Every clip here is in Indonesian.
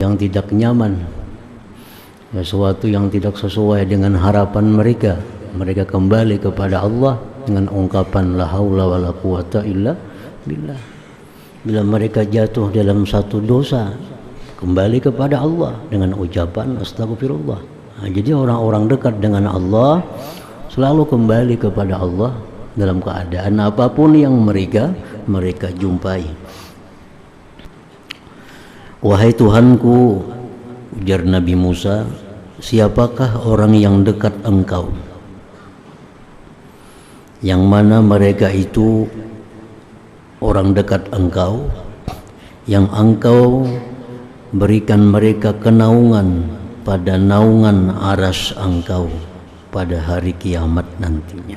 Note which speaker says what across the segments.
Speaker 1: yang tidak nyaman, sesuatu yang tidak sesuai dengan harapan mereka. Mereka kembali kepada Allah dengan ungkapan la haula wala quwata illa billah. Bila mereka jatuh dalam satu dosa, kembali kepada Allah dengan ucapan astagfirullah. Jadi orang-orang dekat dengan Allah selalu kembali kepada Allah dalam keadaan apapun yang mereka jumpai. Wahai Tuhanku, ujar Nabi Musa, siapakah orang yang dekat engkau? Yang mana mereka itu orang dekat engkau, yang engkau berikan mereka kenaungan pada naungan aras engkau pada hari kiamat nantinya.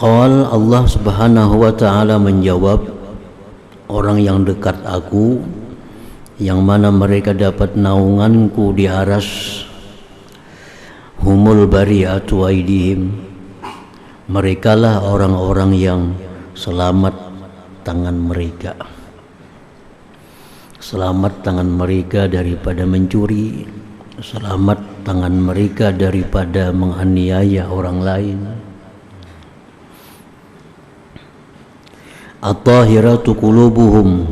Speaker 1: Qal Allah Subhanahu wa ta'ala menjawab, orang yang dekat aku, yang mana mereka dapat naunganku di aras, humul bari'atu aidihim, merekalah orang-orang yang selamat tangan mereka. Selamat tangan mereka daripada mencuri, selamat tangan mereka daripada menganiaya orang lain. At-tahiratu qulubuhum,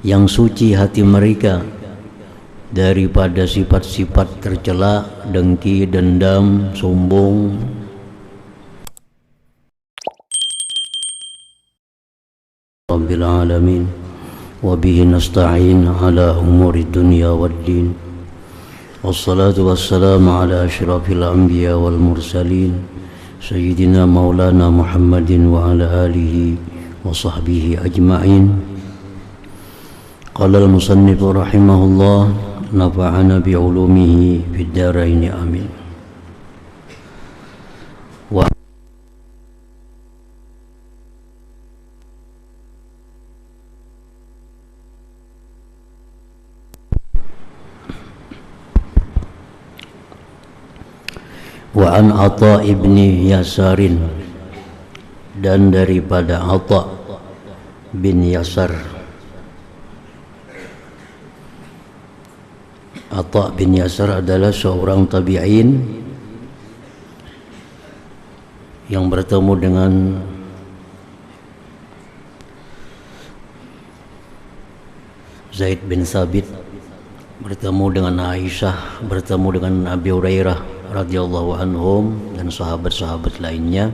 Speaker 1: yang suci hati mereka daripada sifat-sifat tercela, dengki, dendam, sombong. Rabbil alamin, wa bihi nasta'in ala umuri dunya waddin. Wassalatu wassalamu ala asyrafil anbiya wal mursalin Sayyidina Maulana Muhammadin wa ala alihi wa sahbihi ajma'in. Qala al-musannif rahimahullah, nafa'ana bi'ulumihi fid daraini amin. Wa an Atha ibni Yasarin, dan daripada Atha bin Yasar. Atha bin Yasar adalah seorang tabi'in yang bertemu dengan Zaid bin Sabit, bertemu dengan Aisyah, bertemu dengan Abi Hurairah radhiyallahu anhum dan sahabat-sahabat lainnya.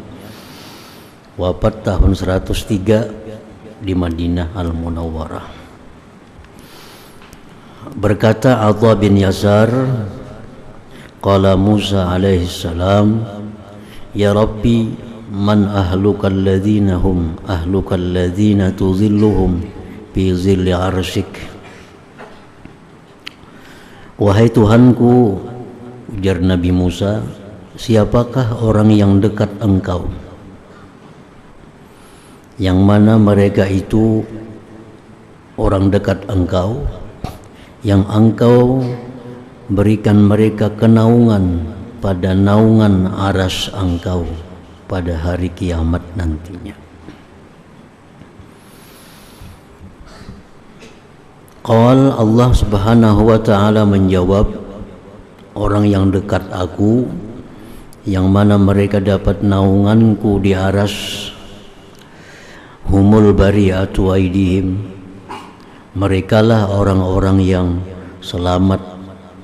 Speaker 1: Wafat tahun 103 di Madinah Al-Munawwarah. Berkata Atha bin Yasar, qala Musa alaihi salam, ya Rabbi, man ahlukal ladzina hum ahlukal ladzina tuzilluhum fi zilli arsyik. Wahai Tuhanku, ujar Nabi Musa, siapakah orang yang dekat engkau, yang mana mereka itu orang dekat engkau, yang engkau berikan mereka kenaungan pada naungan aras engkau pada hari kiamat nantinya. Qal Allah Subhanahu wa ta'ala menjawab, orang yang dekat aku, yang mana mereka dapat naunganku di aras, humul bari'atu aidihim, merekalah orang-orang yang selamat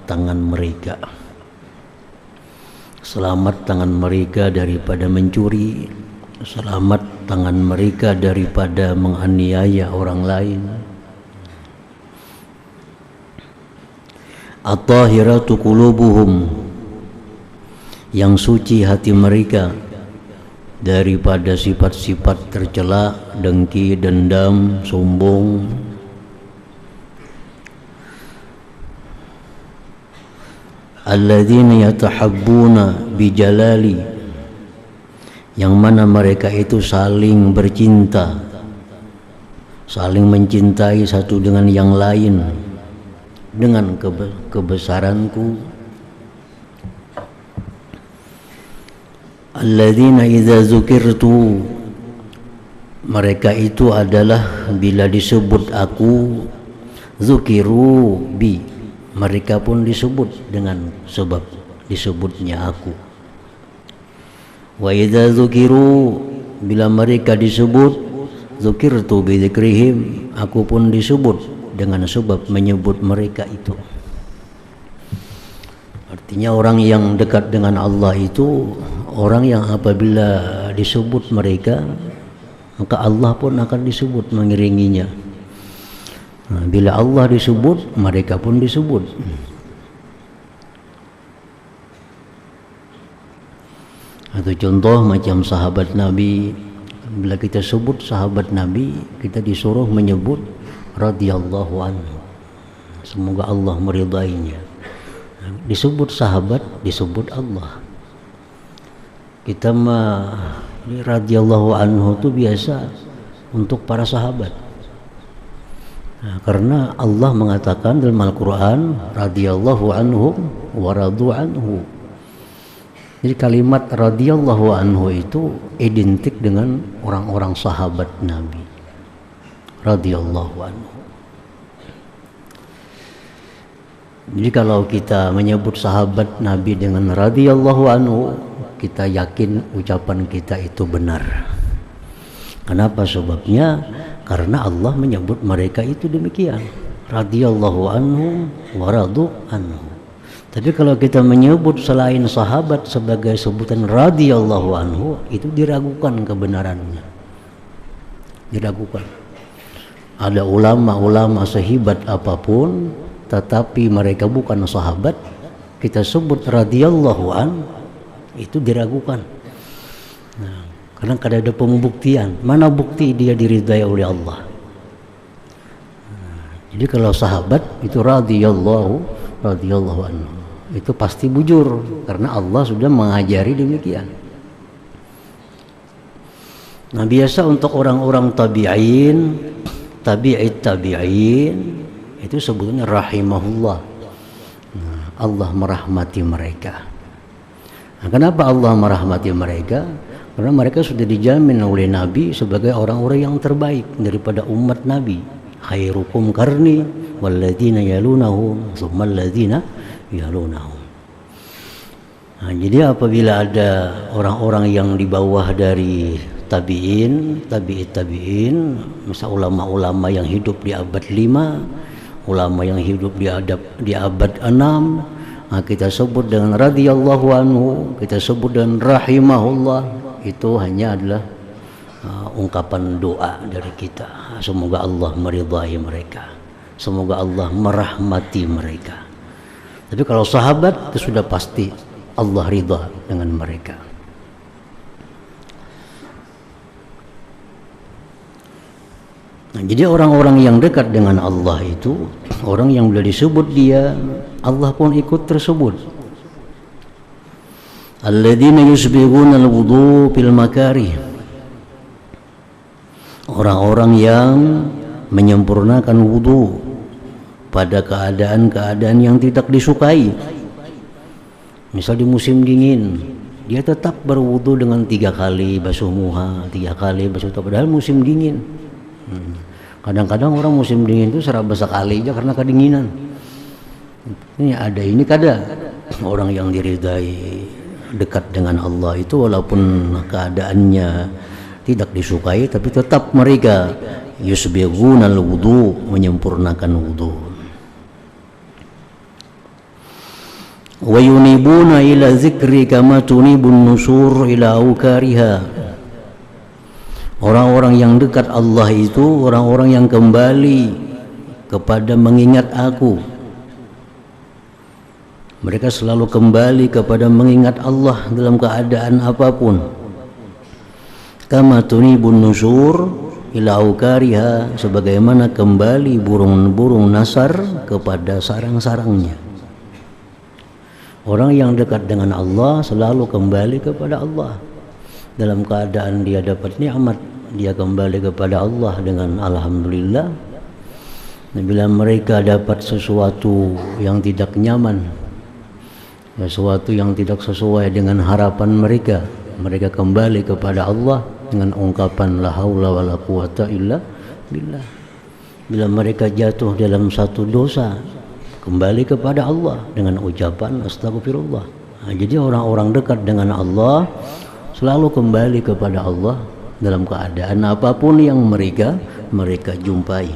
Speaker 1: tangan mereka. Selamat tangan mereka daripada mencuri, selamat tangan mereka daripada menganiaya orang lain. At-tahiratu qulubuhum, yang suci hati mereka daripada sifat-sifat tercela, dengki, dendam, sombong. Alladzina yatahabbuna bijalali, yang mana mereka itu saling bercinta, saling mencintai satu dengan yang lain dengan kebesaranku. Alladzina idza dzukirtu mereka itu adalah bila disebut aku, zukiru bi, mereka pun disebut dengan sebab disebutnya aku. Wa idza zukiru, bila mereka disebut, zukirtu bi dzikrihim, aku pun disebut dengan sebab menyebut mereka itu. Artinya orang yang dekat dengan Allah itu orang yang apabila disebut mereka, maka Allah pun akan disebut mengiringinya. Nah, bila Allah disebut, mereka pun disebut. Atau contoh macam sahabat Nabi, bila kita sebut sahabat Nabi, kita disuruh menyebut radhiyallahu anhu, semoga Allah meridainya. Disebut sahabat, disebut Allah. Kita ini radhiyallahu anhu itu biasa untuk para sahabat. Nah, karena Allah mengatakan dalam Al-Quran, radhiyallahu anhum wa radu anhu. Jadi kalimat radhiyallahu anhu itu identik dengan orang-orang sahabat Nabi. Radhiyallahu anhu. Jadi kalau kita menyebut sahabat Nabi dengan radhiyallahu anhu, kita yakin ucapan kita itu benar. Kenapa sebabnya? Karena Allah menyebut mereka itu demikian, radhiyallahu anhu wa radu anhu. Tapi kalau kita menyebut selain sahabat sebagai sebutan radhiyallahu anhu, itu diragukan kebenarannya. Diragukan. Ada ulama-ulama sehebat apapun, tetapi mereka bukan sahabat, kita sebut radhiyallahu anhu, itu diragukan. Nah, karena kada ada pembuktian. Mana bukti dia diridai oleh Allah? Nah, jadi kalau sahabat itu radhiyallahu anhu, itu pasti bujur karena Allah sudah mengajari demikian. Nah, biasa untuk orang-orang tabi'in, tabi'in itu sebetulnya rahimahullah. Nah, Allah merahmati mereka. Nah, kenapa Allah merahmati mereka? Karena mereka sudah dijamin oleh Nabi sebagai orang-orang yang terbaik daripada umat Nabi. Khairukum qarni walladzina yalunahum tsumma alladzina yalunahum. Nah, jadi apabila ada orang-orang yang di bawah dari tabi'in, misal ulama-ulama yang hidup di abad 5, ulama yang hidup di abad 6, nah, kita sebut dengan radhiyallahu anhu, kita sebut dengan rahimahullah, itu hanya adalah ungkapan doa dari kita. Semoga Allah meridai mereka, semoga Allah merahmati mereka. Tapi kalau sahabat itu sudah pasti Allah ridha dengan mereka. Nah, jadi orang-orang yang dekat dengan Allah itu orang yang bila disebut dia, Allah pun ikut tersebut. Alladzina yusbighuna al-wudu fil makarih, orang-orang yang menyempurnakan wudu pada keadaan-keadaan yang tidak disukai. Misal di musim dingin, dia tetap berwudu dengan 3 kali basuh muha, 3 kali basuh muka, padahal musim dingin. Kadang-kadang orang musim dingin itu seraba sekali aja karena kedinginan. Ini ada, ini kada orang yang diridai dekat dengan Allah itu walaupun keadaannya tidak disukai, tapi tetap mereka yusbighunal wudu, menyempurnakan wudu. Wa yunibuna ila zikri kama tunibun nusur ila aukariha. Orang-orang yang dekat Allah itu orang-orang yang kembali kepada mengingat aku. Mereka selalu kembali kepada mengingat Allah dalam keadaan apapun. Kama tunibun nusur ila aukariha, sebagaimana kembali burung-burung nasar kepada sarang-sarangnya. Orang yang dekat dengan Allah selalu kembali kepada Allah. Dalam keadaan dia dapat nikmat, dia kembali kepada Allah dengan alhamdulillah. Bila mereka dapat sesuatu yang tidak nyaman, sesuatu yang tidak sesuai dengan harapan mereka, mereka kembali kepada Allah dengan ungkapan la haula wala quwata illa billah. Bila mereka jatuh dalam satu dosa, kembali kepada Allah dengan ucapan astagfirullah. Nah, jadi orang-orang dekat dengan Allah selalu kembali kepada Allah dalam keadaan apapun yang mereka jumpai.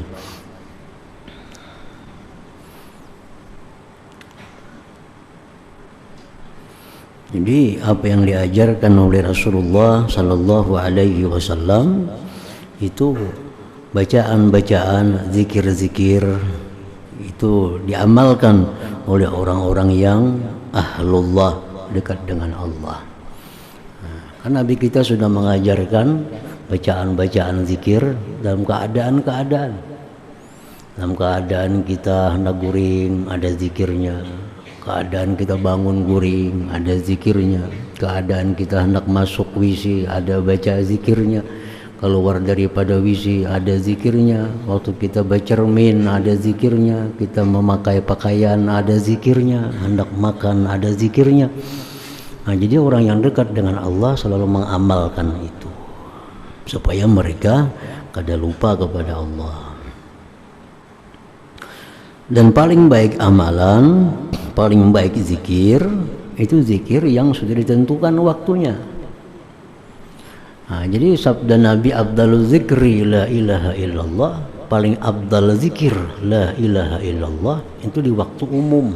Speaker 1: Jadi apa yang diajarkan oleh Rasulullah sallallahu alaihi wasallam itu bacaan-bacaan, zikir-zikir itu diamalkan oleh orang-orang yang ahlullah, dekat dengan Allah. Kan Nabi kita sudah mengajarkan bacaan-bacaan zikir dalam keadaan-keadaan. Dalam keadaan kita hendak guring ada zikirnya, keadaan kita bangun guring ada zikirnya, keadaan kita hendak masuk WC ada baca zikirnya, keluar daripada WC ada zikirnya, waktu kita bercermin ada zikirnya, kita memakai pakaian ada zikirnya, hendak makan ada zikirnya. Nah, jadi orang yang dekat dengan Allah selalu mengamalkan itu supaya mereka kada lupa kepada Allah. Dan paling baik amalan, paling baik zikir itu zikir yang sudah ditentukan waktunya. Nah, jadi sabda Nabi afdalul zikri la ilaha illallah, paling afdal zikir la ilaha illallah itu di waktu umum.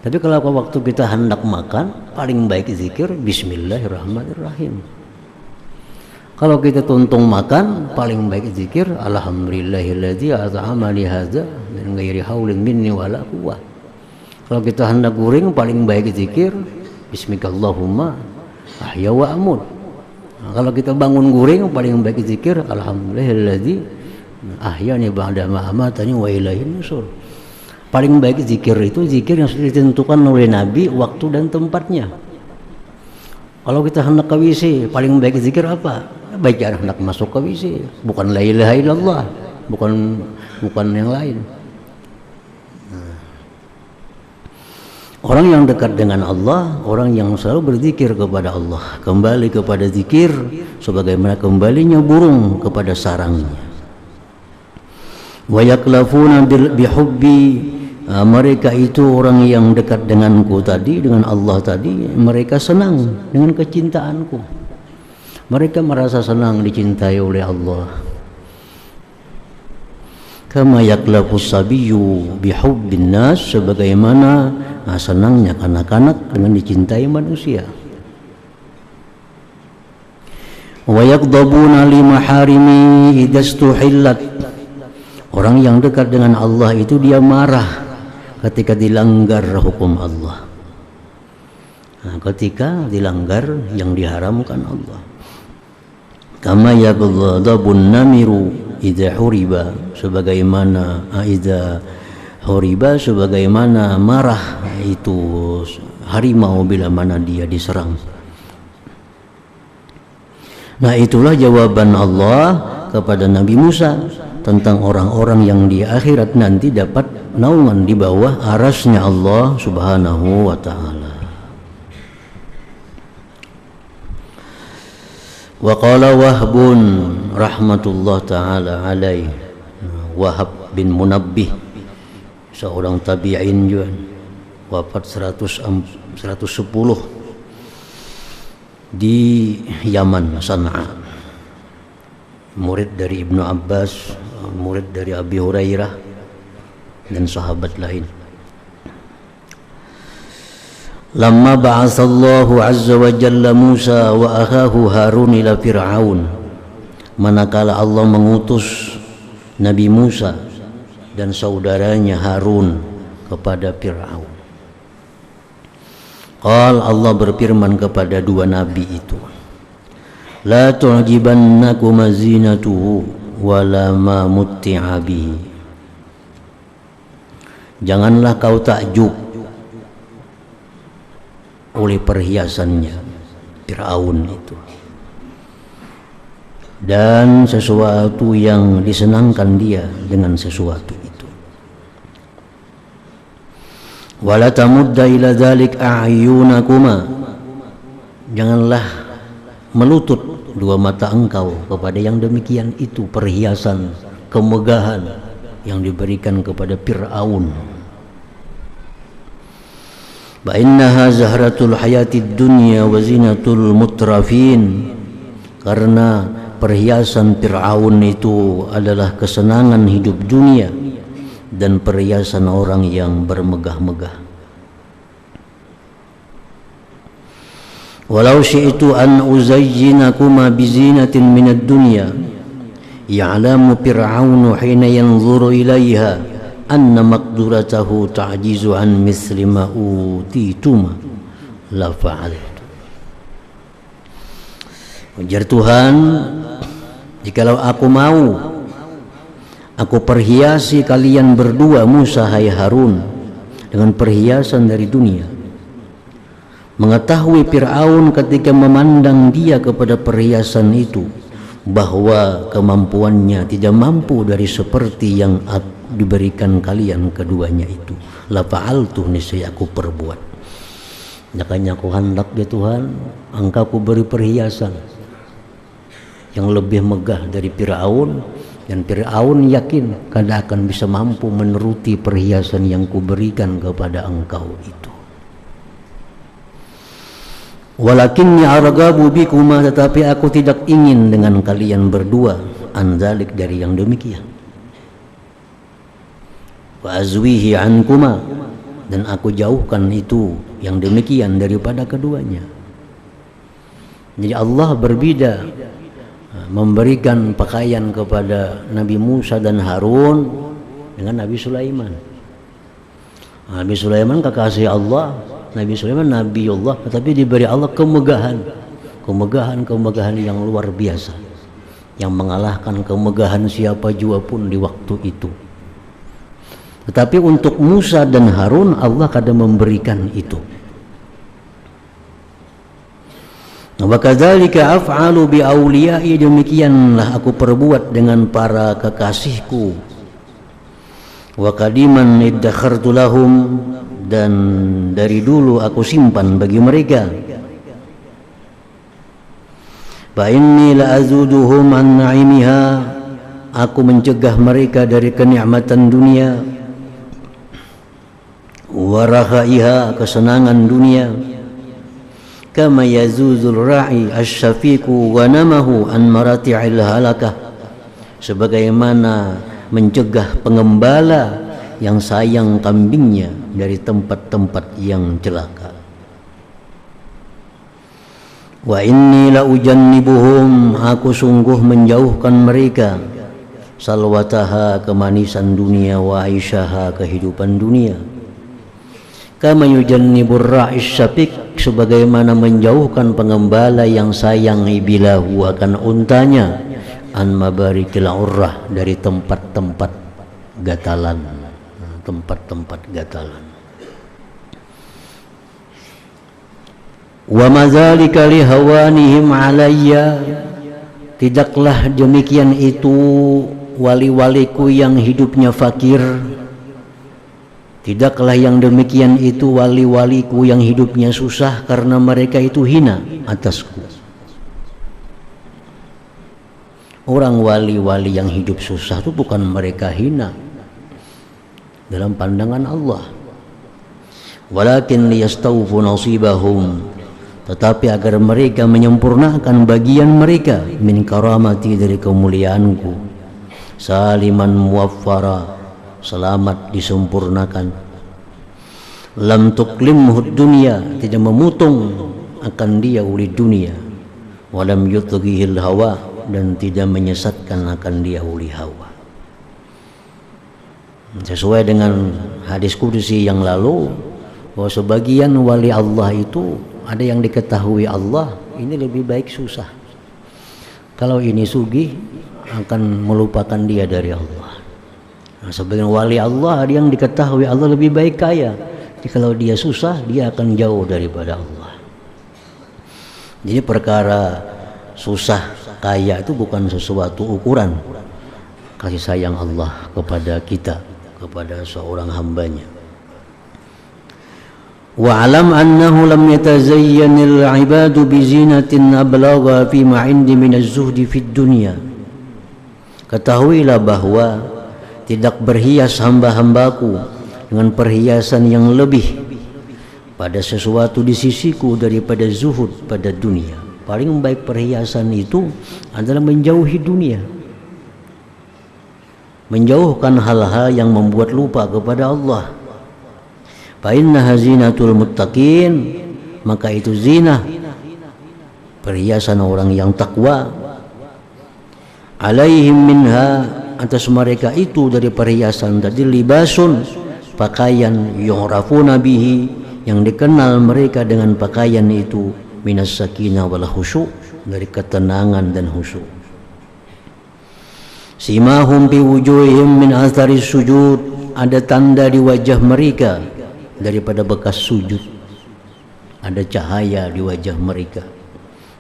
Speaker 1: Tapi kalau waktu kita hendak makan, paling baik zikir bismillahirrahmanirrahim. Kalau kita tuntung makan, paling baik zikir alhamdulillahilladzi at'amani hadza min ghairi haulin minni wala quwwah. Kalau kita hendak guring, paling baik zikir bismikallahumma ahya wa amut. Nah, kalau kita bangun guring, paling baik zikir alhamdulillahilladzi ahyani ba'da ma amatani wa ilaihin nusur. Paling baik zikir itu zikir yang sudah ditentukan oleh Nabi waktu dan tempatnya. Kalau kita hendak ke WC, paling baik zikir apa? Bacaan hendak masuk ke WC, bukan la ilaha illallah, bukan yang lain. Orang yang dekat dengan Allah, orang yang selalu berzikir kepada Allah, kembali kepada zikir sebagaimana kembalinya burung kepada sarangnya. Wa yaklafuna bihubbi, mereka itu orang yang dekat denganku tadi, dengan Allah tadi, mereka senang dengan kecintaanku. Mereka merasa senang dicintai oleh Allah. Kama yaklafus sabiyyu bihubbin nas, sebagaimana senangnya kanak-kanak dengan dicintai manusia. Wa yaghdabuna li maharimi idza stuhillat, orang yang dekat dengan Allah itu dia marah ketika dilanggar hukum Allah. Nah, ketika dilanggar yang diharamkan Allah. Kama yaghdabun namiru idza huriba, sebagaimana idza huriba, sebagaimana marah itu harimau bila mana dia diserang. Nah, itulah jawaban Allah kepada Nabi Musa tentang orang-orang yang di akhirat nanti dapat naungan di bawah arasnya Allah subhanahu wa ta'ala. Wa qala Wahbun rahmatullah ta'ala alaih, Wahab bin Munabbih, seorang tabi'in juga, wafat 110 di Yaman, Sana'a, murid dari Ibnu Abbas, murid dari Abi Hurairah dan sahabat lain. Lamma ba'atsallahu azza wa jalla Musa wa akhahu Harun ila Fir'aun, manakala Allah mengutus Nabi Musa dan saudaranya Harun kepada Fir'aun. Allah berfirman kepada dua nabi itu, la tu'jibannakum zinatuhu wala ma mutti'a bihi, janganlah kau takjub oleh perhiasannya Fir'aun itu dan sesuatu yang disenangkan dia dengan sesuatu itu. Wala tamudda ila dzalik a'yunakuma, janganlah melutut dua mata engkau kepada yang demikian itu, perhiasan, kemegahan yang diberikan kepada Fir'aun. Wa innaha zahratul hayatid dunya wa zinatul mutrafin, karena perhiasan Fir'aun itu adalah kesenangan hidup dunia dan perhiasan orang yang bermegah-megah. Walau syi'tu an uzayyinakuma bizinatin minad dunya ya'lamu Fir'aunu hina yanzuru ilaiha anna maqduratahu ta'jizu an misli ma utituma la fa'altu. Ujar Tuhan, jikalau aku mau, aku perhiasi kalian berdua, Musa hai Harun, dengan perhiasan dari dunia. Mengetahui Fir'aun ketika memandang dia kepada perhiasan itu bahwa kemampuannya tidak mampu dari seperti yang diberikan kalian keduanya itu. La fa'altu, niscaya aku perbuat. Makanya aku hendak ya Tuhan, Engkau ku beri perhiasan yang lebih megah dari Fir'aun, dan Fir'aun yakin kada akan bisa mampu menuruti perhiasan yang kuberikan kepada engkau itu. Walakinni argabu bikuma, tetapi aku tidak ingin dengan kalian berdua, anzalik, dari yang demikian. Wa azwihi ankuma, dan aku jauhkan itu yang demikian daripada keduanya. Jadi Allah berbeda memberikan pakaian kepada Nabi Musa dan Harun dengan Nabi Sulaiman. Nabi Sulaiman kekasih Allah, Nabi Sulaiman Nabiullah, tetapi diberi Allah kemegahan yang luar biasa, yang mengalahkan kemegahan siapa jua pun di waktu itu. Tetapi untuk Musa dan Harun Allah kadang memberikan itu. Wa kadzalika af'alu bi auliyai, demikianlah aku perbuat dengan para kekasihku. Wa qadiman iddakhartu lahum, dan dari dulu aku simpan bagi mereka. Fa inni la azuduhum an na'imiha, aku mencegah mereka dari kenikmatan dunia. Wa rakhaiha, kesenangan dunia. Kama yazuzul ra'i asyafiqu wa namahu an marati'il halakah, sebagaimana mencegah pengembala yang sayang kambingnya dari tempat-tempat yang celaka. Wa inni la ujannibuhum, aku sungguh menjauhkan mereka, salwataha, kemanisan dunia, wa aisyaha, kehidupan dunia. Kama yujannibur ra'is syafiq, sebagaimana menjauhkan pengembala yang sayang ibilahu, akan untanya, an mabarikil urrah, dari tempat-tempat gatalan, tempat-tempat gatalan. Wa madzalika li hawanihim alayya, tidaklah demikian itu wali-waliku yang hidupnya fakir, tidaklah yang demikian itu wali-waliku yang hidupnya susah, karena mereka itu hina atasku. Orang wali-wali yang hidup susah itu bukan mereka hina dalam pandangan Allah. Walakin liyastawfu nasibahum, tetapi agar mereka menyempurnakan bagian mereka, min karamati, dari kemuliaanku, saliman muwaffara, selamat disempurnakan. Lam tuklimhud dunia, tidak memutung akan dia oleh dunia. Walam yutghihil hawa, dan tidak menyesatkan akan dia oleh hawa. Sesuai dengan hadis kudusi yang lalu, bahwa sebagian wali Allah itu ada yang diketahui Allah ini lebih baik susah. Kalau ini sugih akan melupakan dia dari Allah. Nah, sebagian wali Allah ada yang diketahui Allah lebih baik kaya. Jadi kalau dia susah, dia akan jauh daripada Allah. Jadi perkara susah kaya itu bukan sesuatu ukuran kasih sayang Allah kepada kita, kepada seorang hambanya. Wa'alam annahu lam yatazayyanil ibadu bizinatin ablagha fima indi minaz zuhdi fid dunya. Ketahuilah bahwa tidak berhias hamba-hambaku dengan perhiasan yang lebih pada sesuatu di sisiku daripada zuhud pada dunia. Paling baik perhiasan itu adalah menjauhi dunia, menjauhkan hal-hal yang membuat lupa kepada Allah. Fa inna hazinatul muttaqin, maka itu zina, perhiasan orang yang takwa. Alaihim minha, atas mereka itu dari perhiasan tadi, libasun, pakaian, yu'rafuna bihi, yang dikenal mereka dengan pakaian itu, minas sakinah wal khusyuk, dari ketenangan dan khusyuk. Simahum bi wujuhihim min atharis sujud, ada tanda di wajah mereka daripada bekas sujud, ada cahaya di wajah mereka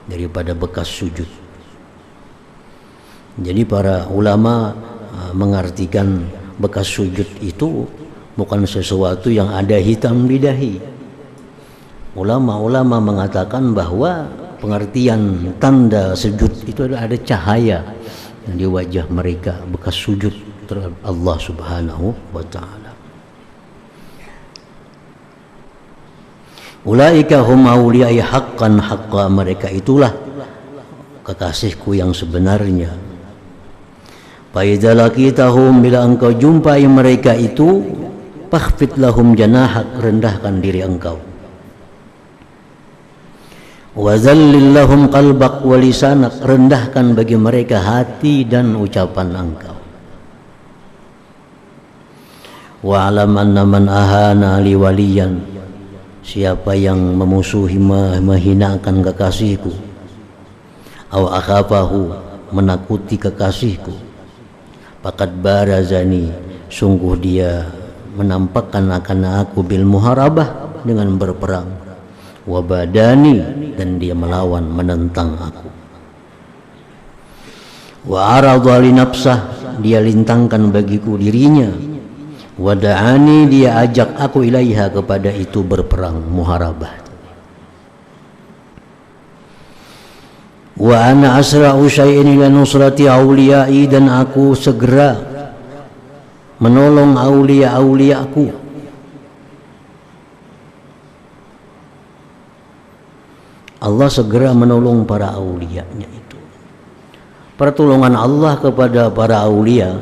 Speaker 1: daripada bekas sujud. Jadi para ulama mengartikan bekas sujud itu bukan sesuatu yang ada hitam di dahi. Ulama-ulama mengatakan bahwa pengertian tanda sujud itu ada cahaya di wajah mereka, bekas sujud terhadap Allah Subhanahu wa ta'ala. Ulaika hum awliyai haqqan haqqa, mereka itulah kekasihku yang sebenarnya. Fa idza laqitahum, bila engkau jumpai mereka itu, fakhfid lahum janahak, rendahkan diri engkau. Wa zallil lahum qalbak wa lisanak, rendahkan bagi mereka hati dan ucapan engkau. Wa alam anna man ahana li waliyan, siapa yang memusuhi, menghinakan kekasihku, aw akhafahu, menakuti kekasihku, faqad barazani, sungguh dia menampakkan akan aku bil muharabah, dengan berperang, wabadani, dan dia melawan, menentang aku. Wa aradha li nafsah, dia lintangkan bagiku dirinya. Wada'ani, dia ajak aku ilaiha, kepada itu berperang, muharabah. Wa ana asra'u syai'in ila nusrati awliyai, dan aku segera menolong awliya-awliyaku. Allah segera menolong para awliyanya itu. Pertolongan Allah kepada para awliya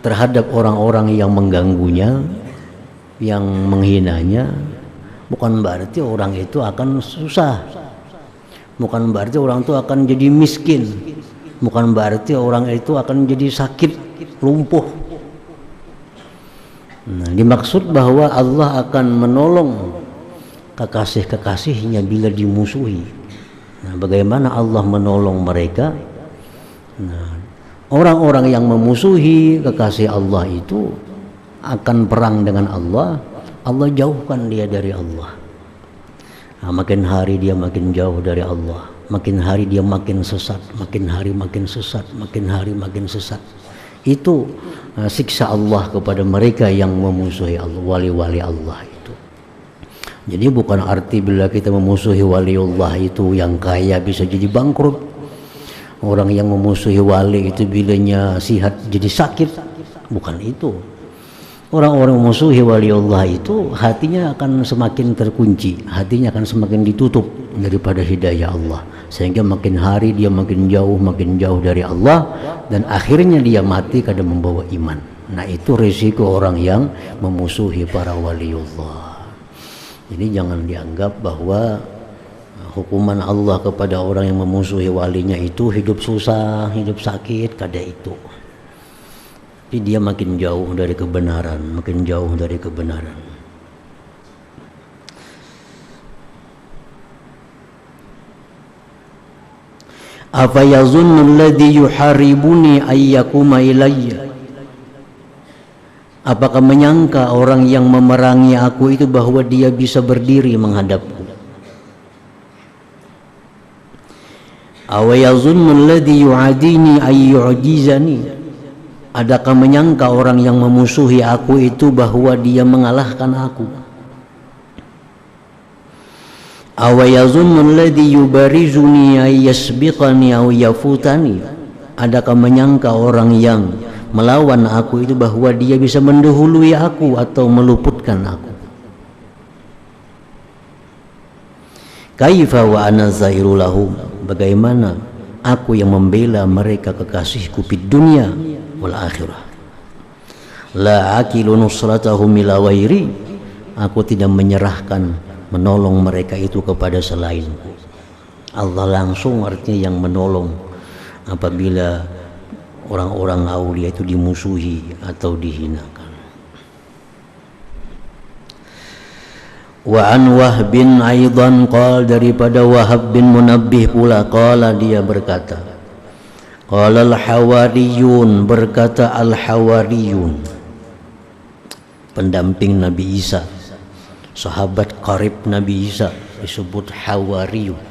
Speaker 1: terhadap orang-orang yang mengganggunya, yang menghinanya, bukan berarti orang itu akan susah, bukan berarti orang itu akan jadi miskin, bukan berarti orang itu akan jadi sakit, lumpuh. Nah, dimaksud bahwa Allah akan menolong kekasih-kekasihnya bila dimusuhi. Nah, bagaimana Allah menolong mereka? Nah, orang-orang yang memusuhi kekasih Allah itu akan perang dengan Allah, Allah jauhkan dia dari Allah. Nah, makin hari dia makin jauh dari Allah, makin hari dia makin sesat, makin hari makin sesat, makin hari makin sesat. Itu siksa Allah kepada mereka yang memusuhi Allah, wali-wali Allah itu. Jadi bukan arti bila kita memusuhi waliullah itu yang kaya bisa jadi bangkrut. Orang yang memusuhi wali itu bilanya sihat jadi sakit, bukan itu. Orang-orang memusuhi waliullah itu hatinya akan semakin terkunci, hatinya akan semakin ditutup daripada hidayah Allah, sehingga makin hari dia makin jauh dari Allah, dan akhirnya dia mati kada membawa iman. Nah, itu risiko orang yang memusuhi para waliullah. Jadi jangan dianggap bahwa hukuman Allah kepada orang yang memusuhi walinya itu hidup susah, hidup sakit, kada itu. Jadi dia makin jauh dari kebenaran, makin jauh dari kebenaran. Afa yazunnu alladhi yuharibuni ayyakuma ilayya, apakah menyangka orang yang memerangi aku itu bahwa dia bisa berdiri menghadapku? Aw yazunnu alladhi yu'adini ay yu'jizani, adakah menyangka orang yang memusuhi aku itu bahwa dia mengalahkan aku? Aw yazunnu alladhi yubarizuni ay yasbiqani aw yafutani, adakah menyangka orang yang melawan aku itu bahwa dia bisa mendahului aku atau meluputkan aku? Kaifa wa ana zairu lahum, bagaimana aku yang membela mereka kekasihku fid dunya wal akhirah. La akilu nusratahum ila ghairi, aku tidak menyerahkan menolong mereka itu kepada selainku. Allah langsung artinya yang menolong apabila orang-orang aulia itu dimusuhi atau dihinakan. Wa an Wahb bin aidan qala, daripada Wahab bin Munabbih pula, qala dia berkata, qala al-hawariyun, berkata al-hawariyun, pendamping Nabi Isa, sahabat karib Nabi Isa, disebut hawariyun.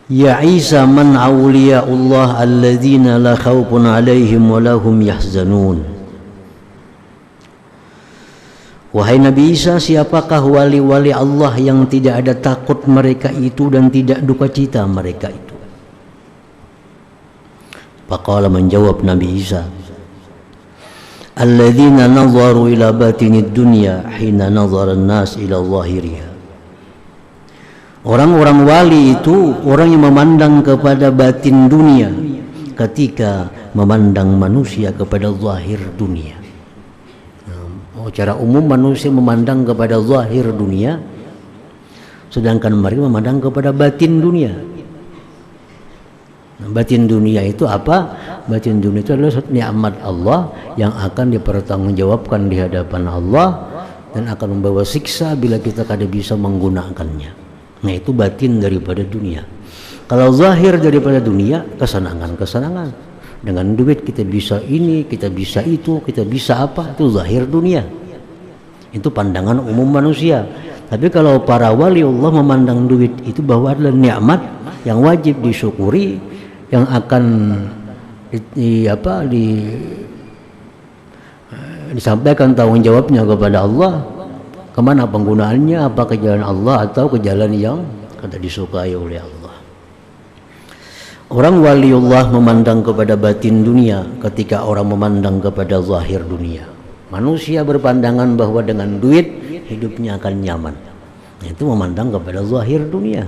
Speaker 1: Ya Isa, man awliyaullah alladzina la khawfun alaihim wa lahum yahzanun. Wahai Nabi Isa, siapakah wali-wali Allah yang tidak ada takut mereka itu dan tidak duka cita mereka itu? Faqala, menjawab Nabi Isa, alladzina nazaru ila batinid dunya hina nazara an-nas ila zahiriha. Orang-orang wali itu orang yang memandang kepada batin dunia ketika memandang manusia kepada zahir dunia. Secara umum manusia memandang kepada zahir dunia, sedangkan mereka memandang kepada batin dunia. Batin dunia itu apa? Batin dunia itu adalah nikmat Allah yang akan dipertanggungjawabkan di hadapan Allah dan akan membawa siksa bila kita kada bisa menggunakannya. Nah, itu batin daripada dunia. Kalau zahir daripada dunia, kesenangan-kesenangan. Dengan duit kita bisa ini, kita bisa itu, kita bisa apa, itu zahir dunia. Itu pandangan umum manusia. Tapi kalau para wali Allah memandang duit itu bahwa adalah nikmat yang wajib disyukuri, yang akan disampaikan tanggung jawabnya kepada Allah, kemana penggunaannya, apa ke jalan Allah atau ke jalan yang kada disukai oleh Allah. Orang waliullah memandang kepada batin dunia ketika orang memandang kepada zahir dunia. Manusia berpandangan bahwa dengan duit hidupnya akan nyaman. Nah, itu memandang kepada zahir dunia.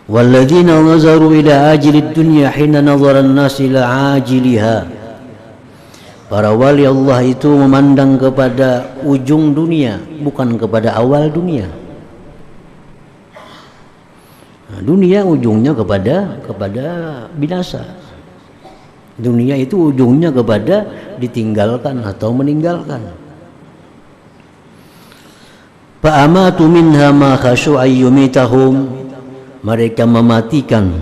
Speaker 1: Walladzina nazaru ila ajilid dunya hina nazara an-nas ila ajiliha. Para wali Allah itu memandang kepada ujung dunia, bukan kepada awal dunia. Nah, dunia ujungnya kepada binasa. Dunia itu ujungnya kepada ditinggalkan atau meninggalkan. Fa'amatu minha ma khasyu ayyumitahum. Mereka mematikan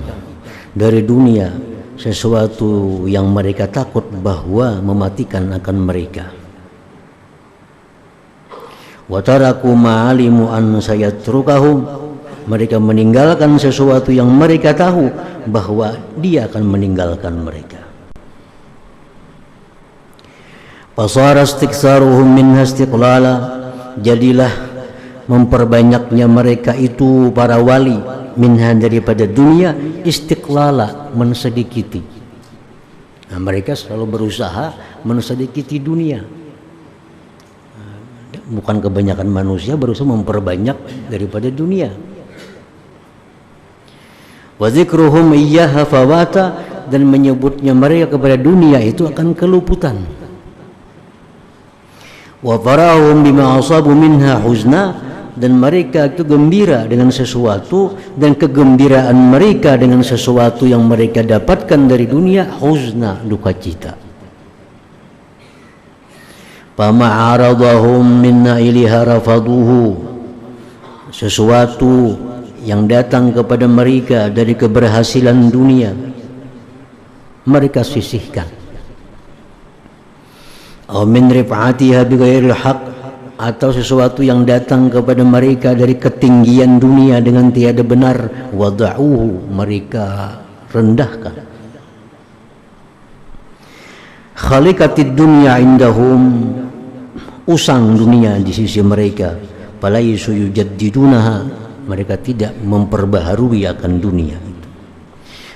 Speaker 1: dari dunia sesuatu yang mereka takut bahwa mematikan akan mereka. Wa taraku ma'alimu an sayatrukahum. Mereka meninggalkan sesuatu yang mereka tahu bahwa dia akan meninggalkan mereka. Fasara istiksaruhum minha istiqlala. Jadilah memperbanyaknya mereka itu para wali minha daripada dunia istiqlala, mensedikiti. Nah, mereka selalu berusaha mensedikiti dunia. Bukan kebanyakan manusia berusaha memperbanyak daripada dunia. Wa dzikruhum iyyaha fawata, dan menyebutnya mereka kepada dunia itu akan keluputan. Wa farahum bima asabu minha huzna, dan mereka itu gembira dengan sesuatu, dan kegembiraan mereka dengan sesuatu yang mereka dapatkan dari dunia huzna, duka cita. Fama aradahum minna ilaiha rafaduhu, sesuatu yang datang kepada mereka dari keberhasilan dunia mereka sisihkan. Aw min rif'atiha bighairil haq, atau sesuatu yang datang kepada mereka dari ketinggian dunia dengan tiada benar, wada'uhu, mereka rendahkan. Khaliqatid dunya indahum, usang dunia di sisi mereka. Falaisu yujaddidunaha, mereka tidak memperbaharui akan dunia itu.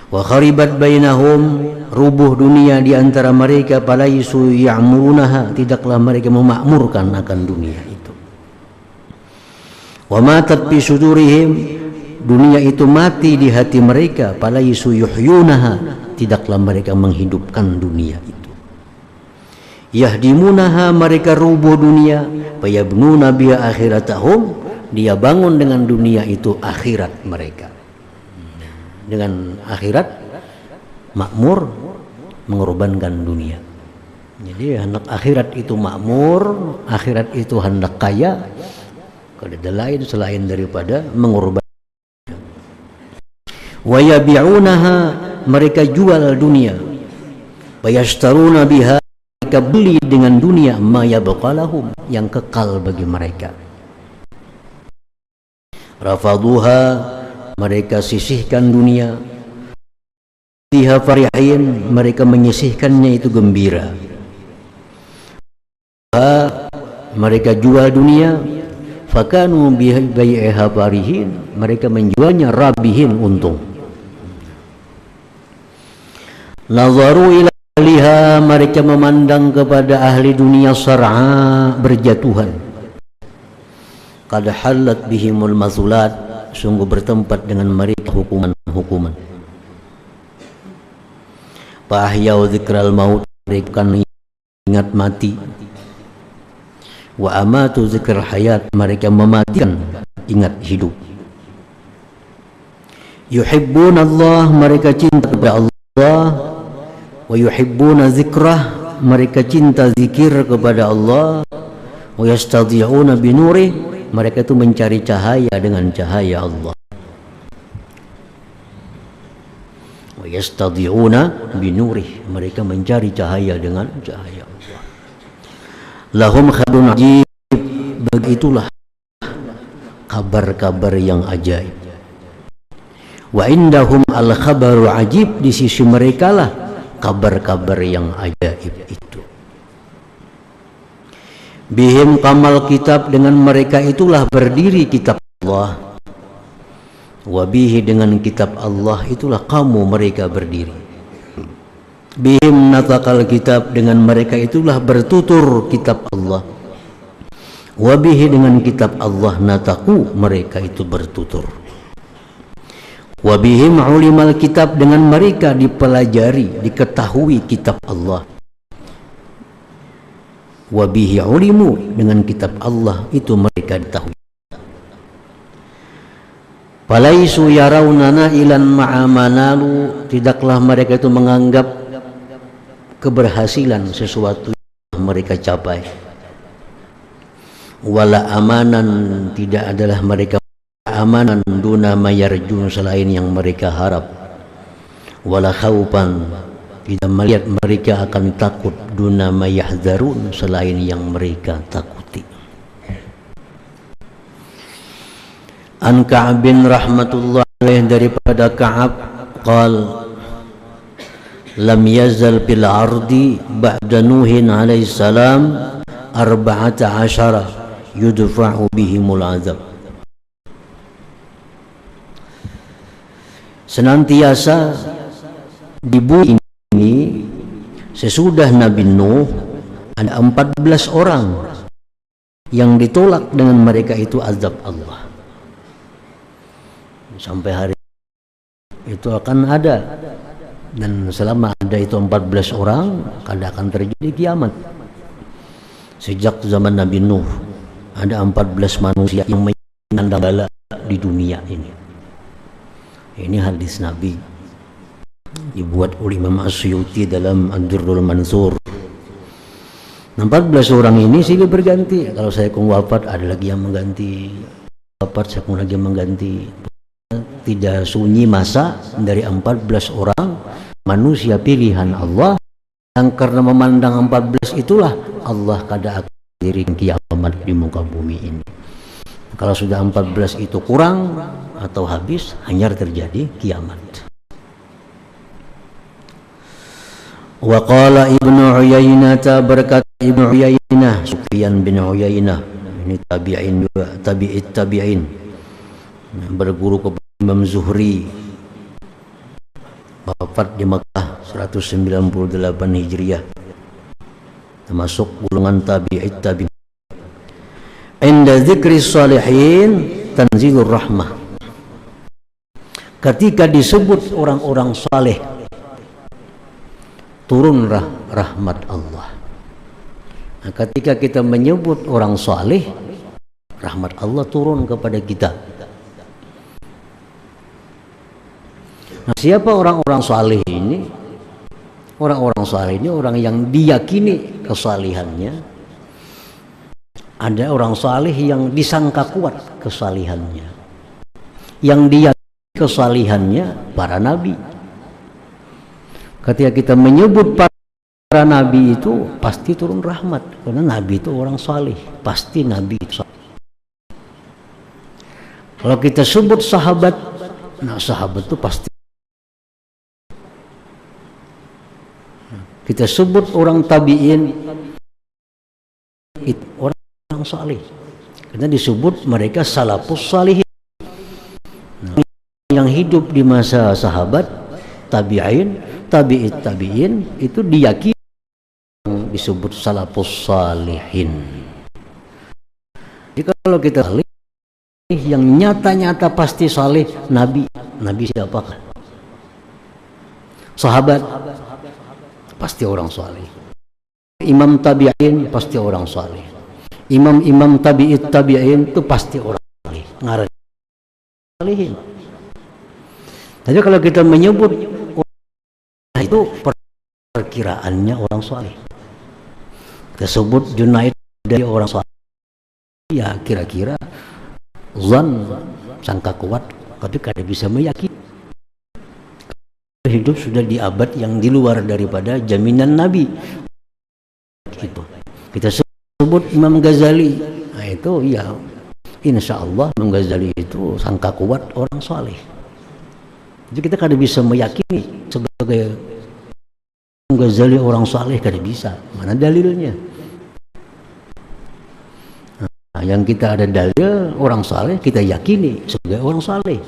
Speaker 1: Wa kharibat bainahum, rubuh dunia di antara mereka. Falaisu ya'murunaha, tidaklah mereka memakmurkan akan dunia itu. Wa matat fi sudurihim, dunia itu mati di hati mereka. Falaisu yuhyunaha, tidaklah mereka menghidupkan dunia itu. Yahdimunaha, mereka rubuh dunia. Fayabnuna biha akhiratahum, dia bangun dengan dunia itu akhirat mereka. Dengan akhirat makmur, mengorbankan dunia. Jadi hendak akhirat itu makmur, akhirat itu hendak kaya, kalau ada lain selain daripada mengorbankan. Wa yabi'unaha, mereka jual dunia. Fayashtaruna biha, mereka beli dengan dunia ma yabqalahum, yang kekal bagi mereka. Rafaduha, mereka sisihkan dunia. Fiha farihin, mereka menyisihkannya itu gembira. Mereka jual dunia. Fakanu bai'iha farihin, mereka menjualnya rabihin, untung. Nazaru ila liha, mereka memandang kepada ahli dunia sar'a, berjatuhan. Qad halat bihimul mazulat, sungguh bertempat dengan mereka hukuman-hukuman. Fa ahyau dzikral maut, mereka ingat mati. Wa amatu dzikral hayat, mereka mematikan ingat hidup. Yuhibbunallah, mereka cinta kepada Allah. Wa yuhibbuna zikrah, mereka cinta zikir kepada Allah. Wa yastadhi'una binurih, mereka itu mencari cahaya dengan cahaya Allah. Wa yastadhi'una binurih, mereka mencari cahaya dengan cahaya Allah. Lahum khabarun ajib, begitulah kabar-kabar yang ajaib. Wa indahum al khabaru ajib, di sisi mereka lah kabar-kabar yang ajaib itu. Bihim kamal kitab, dengan mereka itulah berdiri kitab Allah. Wabihi, dengan kitab Allah itulah kamu mereka berdiri. Bihim natakal kitab, dengan mereka itulah bertutur kitab Allah. Wabihi, dengan kitab Allah nataku, mereka itu bertutur. Wabihim ulimal kitab, dengan mereka dipelajari, diketahui kitab Allah. Wabihi ulimu, dengan kitab Allah itu mereka diketahui. Falaisu yarawnana ilan ma'amanalu, tidaklah mereka itu menganggap keberhasilan sesuatu yang mereka capai. Wala amanan, tidak adalah mereka amanan duna mayarjun, selain yang mereka harap. Wala khawpan, tidak melihat mereka akan takut, duna mayahzarun, selain yang mereka takuti. An Ka'ab bin rahmatullah alaih, daripada Ka'ab, qal lam yazal fil ardi ba'da Nuhin alaihi salam 14 yudfa'u bihimul azab. Senantiasa di bumi ini sesudah Nabi Nuh ada 14 orang yang ditolak dengan mereka itu azab Allah. Sampai hari itu akan ada, dan selama ada itu 14 orang kada akan terjadi kiamat. Sejak zaman Nabi Nuh ada 14 manusia yang menyandang bala di dunia ini. Ini hadis Nabi dibuat oleh Imam Asyuti dalam Ad-Durrul Mansur. 14 orang ini silih berganti. Kalau saya kong wafat ada lagi yang mengganti, wafat saya kong lagi yang mengganti. Tidak sunyi masa dari 14 orang manusia pilihan Allah, yang karena memandang 14 itulah Allah kada akan diri kiamat di muka bumi ini. Kalau sudah 14 itu kurang atau habis, hanya terjadi kiamat. Wa qala Ibnu Uyainah, berkata Ibnu Uyainah, Sufyan bin Uyainah, ini tabi'in juga, tabi'in, berguru kepada Imam Zuhri, wafat di Makkah 198 Hijriah, termasuk golongan tabi'in. Inda dzikri shalihin tanzilur rahmah, ketika disebut orang-orang saleh turunlah rahmat Allah. Nah, ketika kita menyebut orang saleh, rahmat Allah turun kepada kita. Nah, siapa orang-orang saleh ini? Orang-orang saleh ini orang yang diyakini kesalihannya. Ada orang saleh yang disangka kuat kesalihannya. Yang diyakini kesalihannya para nabi. Ketika kita menyebut para nabi itu pasti turun rahmat, karena nabi itu orang saleh, pasti nabi itu saleh. Kalau kita sebut sahabat, nah sahabat itu pasti. Kita sebut orang tabi'in, itu orang saleh, karena disebut mereka salafus salihin. Nah, yang hidup di masa sahabat, tabi'in, tabi'in itu diyakini disebut salafus salihin. Jadi kalau kita saleh yang nyata-nyata pasti saleh, nabi siapakah? Sahabat pasti orang saleh. Imam tabi'in pasti orang saleh. Imam tabi'in itu pasti orang saleh. Ngaran salihin. Jadi kalau kita menyebut itu perkiraannya orang saleh. Kita sebut Junaid dari orang saleh, ya kira-kira zan, sangka kuat, tapi kada bisa meyakini. Hidup sudah di abad yang di luar daripada jaminan Nabi. Itu kita sebut Imam Ghazali, nah itu ya insya Allah Imam Ghazali itu sangka kuat orang saleh. Jadi kita kada bisa meyakini sebagai Ghazali orang saleh, kada bisa. Mana dalilnya? Nah, yang kita ada dalil orang saleh, kita yakini sebagai orang saleh.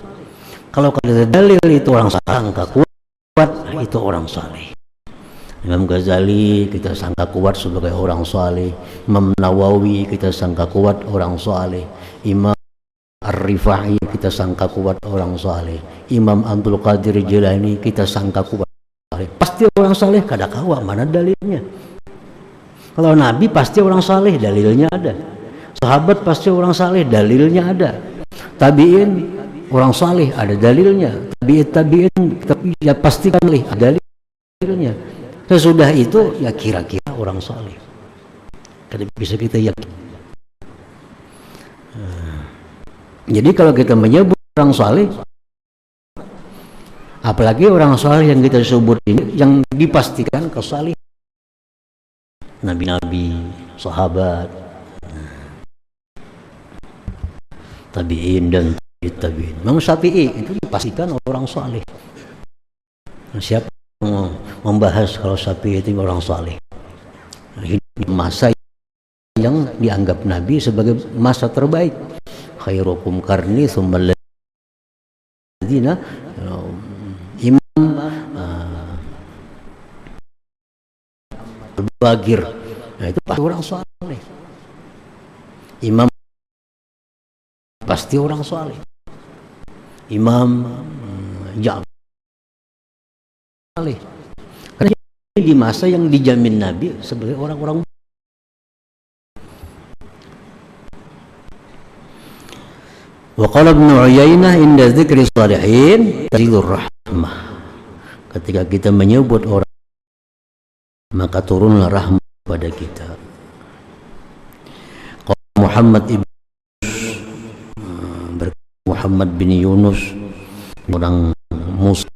Speaker 1: Kalau kada ada dalil itu orang saleh, sangka kuat itu orang saleh. Imam Ghazali kita sangka kuat sebagai orang saleh. Imam Nawawi kita sangka kuat orang saleh. Imam Ar-Rifai kita sangka kuat orang saleh. Imam Abdul Qadir Jilani kita sangka kuat. Pasti orang saleh, kada kawa mana dalilnya. Kalau Nabi pasti orang saleh, dalilnya ada. Sahabat pasti orang saleh, dalilnya ada. Tabi'in orang saleh, ada dalilnya. Tabi'in tapi ya pasti kan ada dalilnya. Sesudah itu ya kira-kira orang saleh. Kada bisa kita yakin. Jadi kalau kita menyebut orang saleh, apalagi orang saleh yang kita sebut ini yang dipastikan kesalihan, nabi-nabi, sahabat, tabi'in dan tabi'in. Imam Syafi'i itu dipastikan orang saleh. Nah, siapa yang membahas kalau Syafi'i itu orang saleh? Hidup di masa yang dianggap Nabi sebagai masa terbaik. Khairukum qarni tsumma alladziina Bagir, nah itu pasti orang saleh. Imam pasti orang saleh. Imam Ja'far saleh. Karena di masa yang dijamin Nabi sebagai orang-orang. Wa qala Ibnu Uyainah inda dzikri shalihin tanzilur rahmah. Ketika kita menyebut orang, maka turunlah rahmat pada kita. Muhammad bin Yunus orang Musa,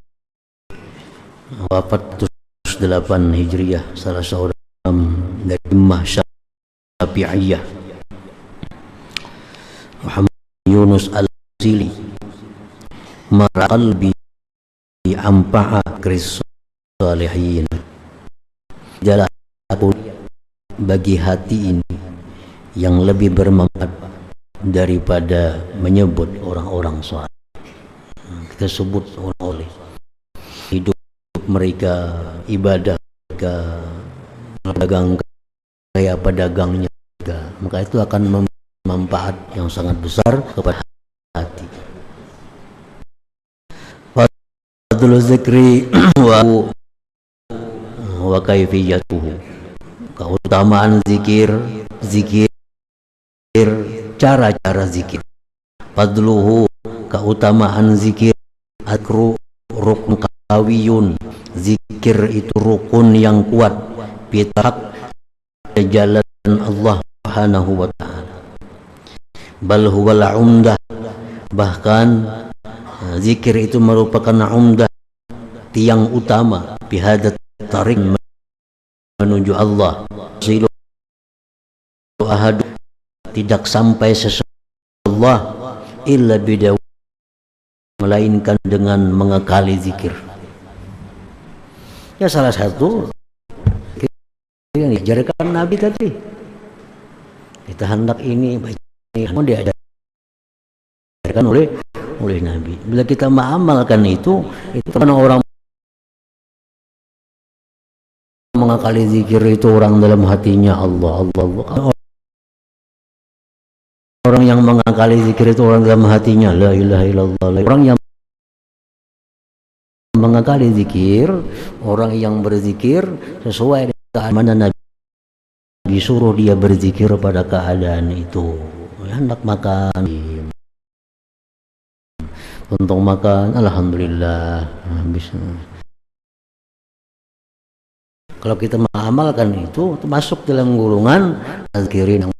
Speaker 1: wafat 108 Hijriah, salah seorang dari Ummah Syafi'iyah. Muhammad bin Yunus al-Zili maraqalbi ampa'a kris salihin jalan bagi hati ini yang lebih bermanfaat daripada menyebut orang-orang saleh. Kita sebut oleh hidup mereka, ibadah mereka, dagang kayak pedagangnya mereka, maka itu akan manfaat yang sangat besar kepada hati. Fadlul zikri wa kaifiyatuhu, keutamaan zikir, cara-cara zikir. Fadluhu, keutamaan zikir, akru rukun kawiyun, zikir itu rukun yang kuat, bitahak jalan Allah Subhanahu wa ta'ala. Bal huwal umdah, bahkan zikir itu merupakan umdah, tiang utama, bihadat tarik menuju Allah. Silu ahad, tidak sampai sesuatu illa bidaw, melainkan dengan mengekali zikir. Ya salah satu yang diajarkan Nabi tadi, kita hendak ini baik ini diajarkan oleh Nabi. Bila kita mengamalkan itu karena orang mengakali zikir itu orang dalam hatinya Allah. Orang yang mengakali zikir itu orang dalam hatinya la ilaha illallah. Orang yang mengakali zikir, orang yang berzikir sesuai dengan mana Nabi disuruh dia berzikir pada keadaan itu. Hendak makan, untung makan, alhamdulillah, habis. Kalau kita mengamalkan itu masuk dalam golongan zikirin yang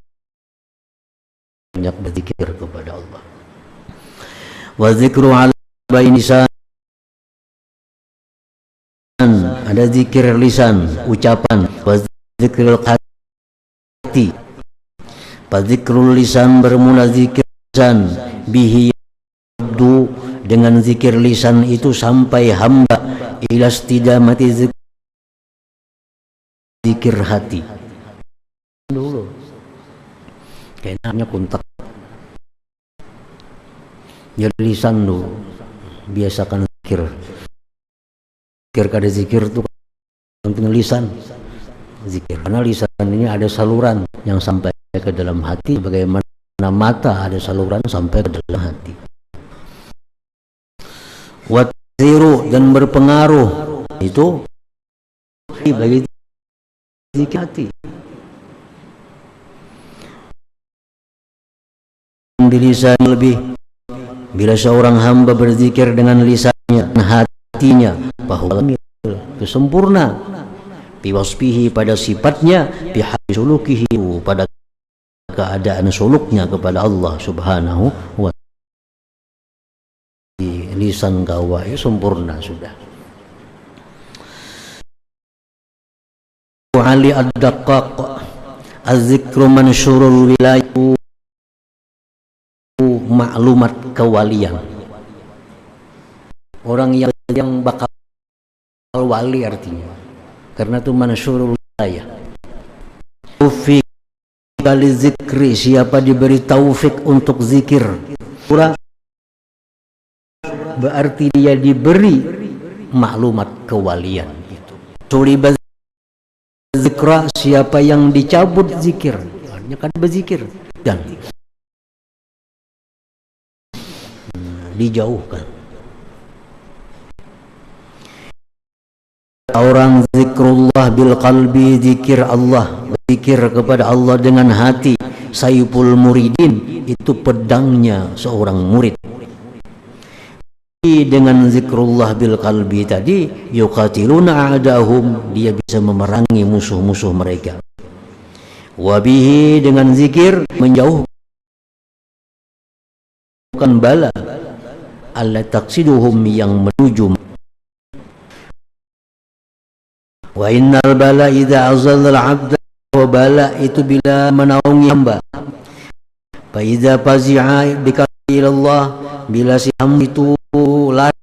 Speaker 1: banyak berzikir kepada Allah. Wa zikru ala lisan, ada zikir lisan, ucapan. Wa zikrul hati, wa zikrul lisan, bermula zikir lisan, bihi abdu, dengan zikir lisan itu sampai hamba ila istidamati zikir hati. Dulu kayaknya kontak jadi lisan dulu, biasakan zikir kada zikir tuh penting lisan zikir, karena lisan ini ada saluran yang sampai ke dalam hati, bagaimana mata ada saluran sampai ke dalam hati. Watiru, dan berpengaruh itu bagi zikir hati. Bilisan lebih, bila seorang hamba berzikir dengan lisannya dan hatinya, bahwa itu sempurna, biwasfihi, pada sifatnya, bihasulukihi, pada keadaan suluknya kepada Allah Subhanahu wa ta'ala. Lisan kawai sempurna sudah. Ali ad-daqqaq, az-zikru mansyurul wilayah, maklumat kewalian. Orang yang bakal wali artinya, karena itu mansyurul wilayah. Taufik kali zikri, siapa diberi taufik untuk zikir, berarti dia diberi maklumat kewalian itu. Sulibaz zikra, siapa yang dicabut zikir, artinya kan berzikir dan dijauhkan. Orang zikrullah bil qalbi, zikir Allah, berzikir kepada Allah dengan hati, sayful muridin, itu pedangnya seorang murid. Dengan zikrullah bil qalbi tadi, yuqatiluna a'dahum, dia bisa memerangi musuh-musuh mereka. Wabihi, dengan zikir menjauhkan bala, alla taqsiduhum, yang menuju. Wa innal bala idza azalla al-'abda, wa bala itu bila menaungi hamba. Fa idza fazi'a bika ila Allah, bila si hamba itu lari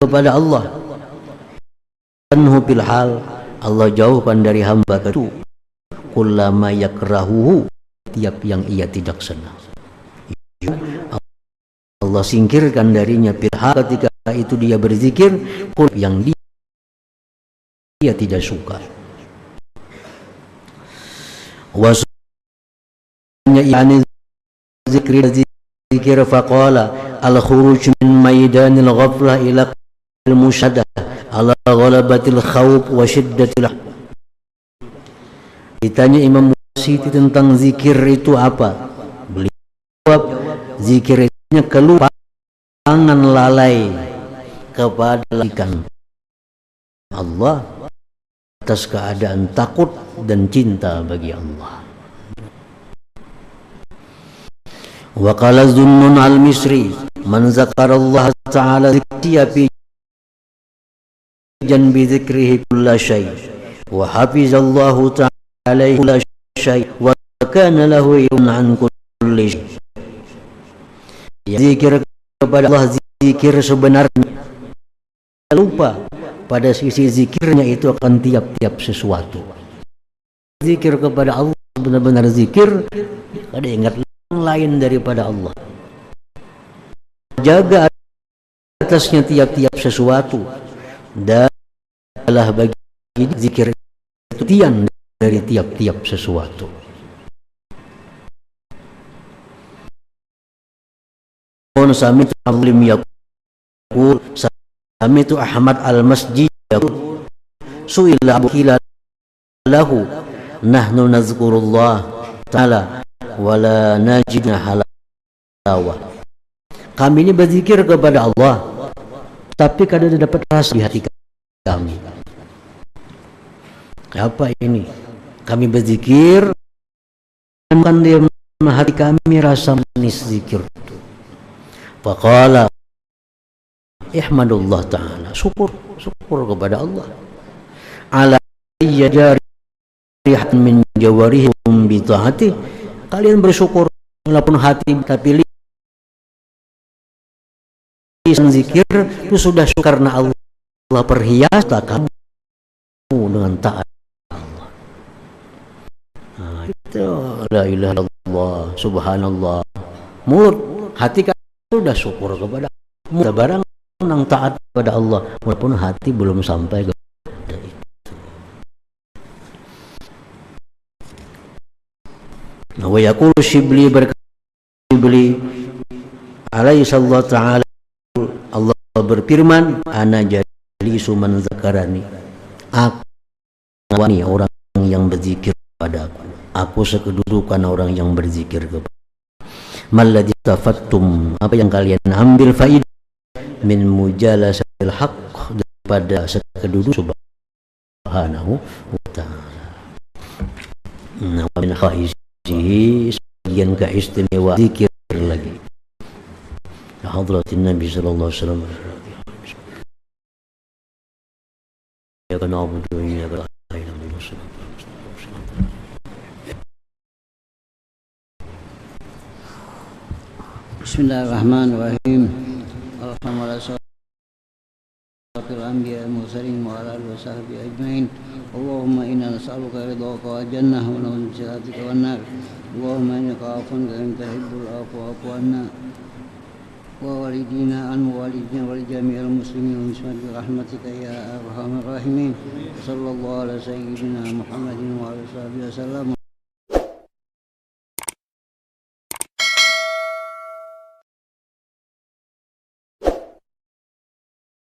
Speaker 1: kepada Allah, anhu bil hal, Allah jauhkan dari hamba itu. kullama yakrahuhu, tiap yang ia tidak senang. Allah singkirkan darinya pihak ketika itu dia berzikir yang dia tidak suka. Wasanya yani zikir faqala al-khuruj min maidanil ghaflah ila al-musyadah ala ghalabatil khawf wa shiddatil. Ditanya Imam Siti tentang zikir itu apa? Beliau jawab, zikir itu kelupangan lalai kepada ikan Allah atas keadaan takut dan cinta bagi Allah. Wa qala Zunnun al-Misri man zakarallaha ta'ala zikriya fi janbi zikrihi kulla syai wa hafizallahu ta'ala alaihi kulla syai wa kana lahu ilmun an kulli syai. Zikir kepada Allah, zikir sebenarnya, lupa pada sisi zikirnya itu akan tiap-tiap sesuatu. Zikir kepada Allah benar-benar zikir, ada ingat lain daripada Allah, jaga atasnya tiap-tiap sesuatu, dan adalah bagi zikir itu tiang dari tiap-tiap sesuatu. Sami'tu Ablim yaqul sami'tu Ahmad al-Masjid yaqul su'ila Abu Hilal lahu nahnu nazkurullah ta'ala wala najidna halawa. Kami ini berzikir kepada Allah, tapi kadang dapat rasa di hati kami. Apa ini? Kami berzikir, dan di hati kami rasa manis zikir. Faqala ihmadullah ta'ala, syukur kepada Allah. Ala yajarihan min jawarihum bi ta'ati, kalian bersyukur walaupun hati tapi lisan zikir itu sudah syukur karena Allah perhias kamu dengan taat Allah. Nah, itu la ilaha illallah subhanallah. Mulut, hati kamu sudah syukur kepada Allah, barang yang taat kepada Allah walaupun hati belum sampai ke wa yaqulu Shibli Shibli alaihi sallallahu ta'ala, Allah berfirman, ana jalisu man zakarani, aku orang yang berzikir kepadaku, aku sekedudukan orang yang berzikir kepada. Malladzi tafattum, apa yang kalian ambil faidah min mujalasatil haqq, daripada sekeduduk subhanahu wa ta'ala. Wa min khaiz sebagian keistimewa zikir lagi hadratin Nabi sallallahu alaihi wasallam. Ya kana abudu ya kana Bismillahirrahmanirrahim. Alhamdulillah الأنبياء المرسلين وعلى آله وصحبه أجمعين. اللهم إنا نسألك رضاك والجنة ونعوذ بك من سخطك والنار. اللهم إنك عفو كريم تحب العفو فاعف عنا ووالدينا عن والدينا ولجميع المسلمين وبسمة برحمتك يا أرحم الراحمين. صلى الله على سيدنا محمد وعلى آله وصحبه وسلم.